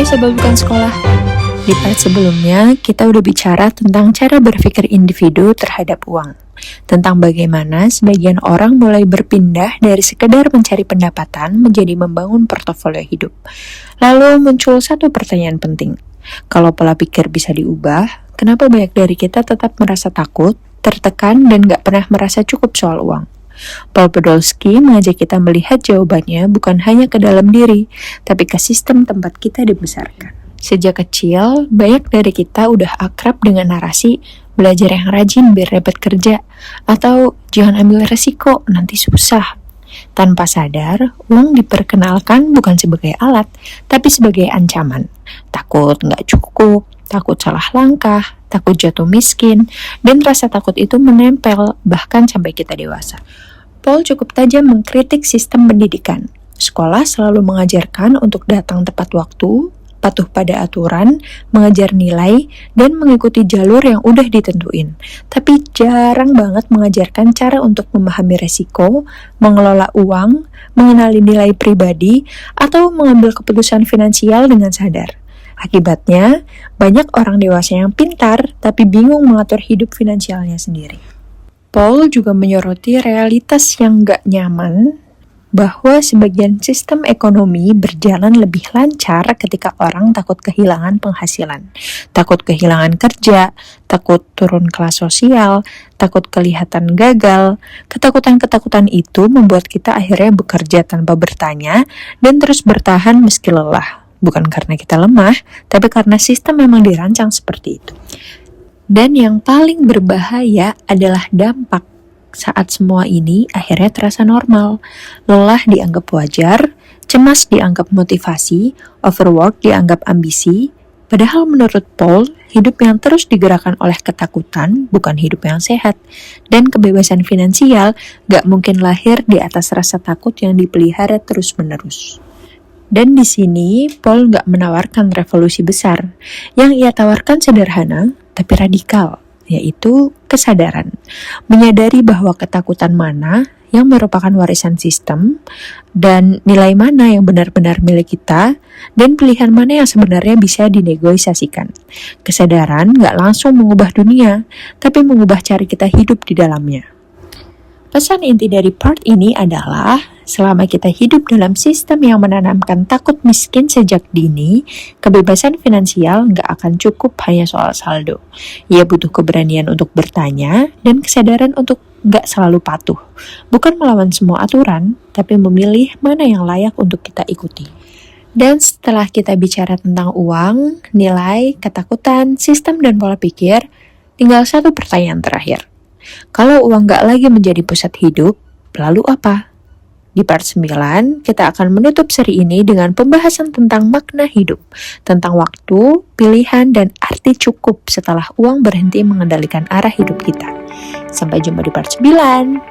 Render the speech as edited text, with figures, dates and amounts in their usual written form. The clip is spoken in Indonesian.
Hai Sobat Bukan Sekolah. Di part sebelumnya, kita udah bicara tentang cara berpikir individu terhadap uang. Tentang bagaimana sebagian orang mulai berpindah dari sekedar mencari pendapatan menjadi membangun portofolio hidup. Lalu muncul satu pertanyaan penting. Kalau pola pikir bisa diubah, kenapa banyak dari kita tetap merasa takut, tertekan, dan gak pernah merasa cukup soal uang? Paul Podolsky mengajak kita melihat jawabannya bukan hanya ke dalam diri, tapi ke sistem tempat kita dibesarkan. Sejak kecil, banyak dari kita udah akrab dengan narasi belajar yang rajin biar dapat kerja, atau jangan ambil resiko, nanti susah. Tanpa sadar, uang diperkenalkan bukan sebagai alat, tapi sebagai ancaman. Takut nggak cukup, takut salah langkah, takut jatuh miskin, dan rasa takut itu menempel bahkan sampai kita dewasa. Paul cukup tajam mengkritik sistem pendidikan. Sekolah selalu mengajarkan untuk datang tepat waktu, patuh pada aturan, mengejar nilai, dan mengikuti jalur yang udah ditentuin. Tapi jarang banget mengajarkan cara untuk memahami resiko, mengelola uang, mengenali nilai pribadi, atau mengambil keputusan finansial dengan sadar. Akibatnya, banyak orang dewasa yang pintar tapi bingung mengatur hidup finansialnya sendiri. Paul juga menyoroti realitas yang gak nyaman bahwa sebagian sistem ekonomi berjalan lebih lancar ketika orang takut kehilangan penghasilan, takut kehilangan kerja, takut turun kelas sosial, takut kelihatan gagal. Ketakutan-ketakutan itu membuat kita akhirnya bekerja tanpa bertanya dan terus bertahan meski lelah. Bukan karena kita lemah, tapi karena sistem memang dirancang seperti itu. Dan yang paling berbahaya adalah dampak saat semua ini akhirnya terasa normal. Lelah dianggap wajar, cemas dianggap motivasi, overwork dianggap ambisi. Padahal menurut Paul, hidup yang terus digerakkan oleh ketakutan bukan hidup yang sehat. Dan kebebasan finansial gak mungkin lahir di atas rasa takut yang dipelihara terus-menerus. Dan di sini Paul gak menawarkan revolusi besar. Yang ia tawarkan sederhana tapi radikal, yaitu kesadaran. Menyadari bahwa ketakutan mana yang merupakan warisan sistem, dan nilai mana yang benar-benar milik kita, dan pilihan mana yang sebenarnya bisa dinegosiasikan. Kesadaran gak langsung mengubah dunia, tapi mengubah cara kita hidup di dalamnya. Pesan inti dari part ini adalah, selama kita hidup dalam sistem yang menanamkan takut miskin sejak dini, kebebasan finansial nggak akan cukup hanya soal saldo. Ia butuh keberanian untuk bertanya dan kesadaran untuk nggak selalu patuh. Bukan melawan semua aturan, tapi memilih mana yang layak untuk kita ikuti. Dan setelah kita bicara tentang uang, nilai, ketakutan, sistem, dan pola pikir, tinggal satu pertanyaan terakhir. Kalau uang gak lagi menjadi pusat hidup, lalu apa? Di part 9, kita akan menutup seri ini dengan pembahasan tentang makna hidup, tentang waktu, pilihan, dan arti cukup setelah uang berhenti mengendalikan arah hidup kita. Sampai jumpa di part 9.